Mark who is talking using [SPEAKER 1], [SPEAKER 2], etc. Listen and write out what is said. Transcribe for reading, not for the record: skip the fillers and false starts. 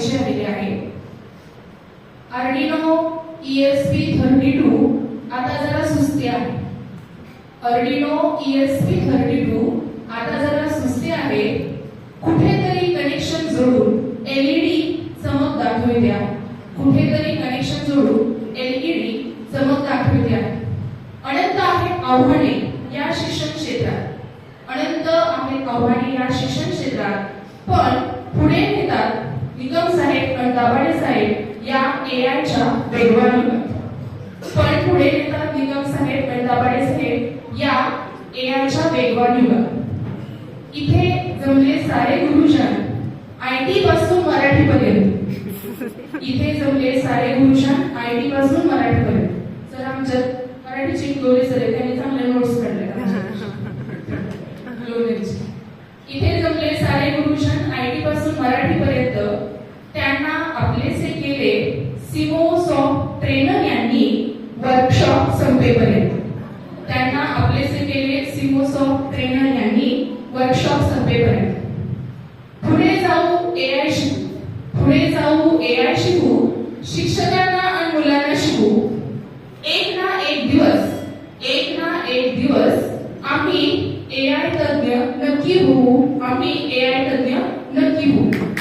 [SPEAKER 1] घ्यायची आलेली आहे. Arduino ESP32 आता जरा सुस्ती आहे. Arduino ESP32 आता जरा सुस्ती आहे. कुठेतरी कनेक्शन जोडून LED चमक दाखवू द्या. कुठेतरी कनेक्शन जोडून LED चमक दाखवू द्या. अनंत आहेत आव्हाने या शिक्षण क्षेत्रात. अनंत आहेत आव्हाने या शिक्षण क्षेत्रात. पण पुढे नेतात निकम साहेब आणि दाभाडे साहेब या AIच्या वेगवान युगात. पण पुढे नेतात निकम साहेब आणि दाभाडे साहेब या AIच्या वेगवान युगात. इथे जमले सारे गुरुजन IT पासून मराठी पर्यंत. इथे जमले सारे गुरुजन IT पासून मराठी पर्यंत. सर आमच्यात मराठीचे गोरे सर त्यांनी चांगले नोट्स काढले. इथे जमले सारे गुरुजन IT पासून मराठी पर्यंत. त्यांना आपलेसे केले सिमोसॉफ्ट ट्रेनर यांनी वर्कशॉप संपेपर्यंत. त्यांना आपलेसे केले सिमोसॉफ्ट ट्रेनर यांनी वर्कशॉप संपेपर्यंत. पुढे जाऊ AI शिकू. पुढे जाऊ AI शिकू. शिक्षकांना आणि मुलांना शिकू. एक ना एक दिवस आम्ही AI तज्ञ नक्की होऊ. आम्ही AI तज्ञ नक्की होऊ.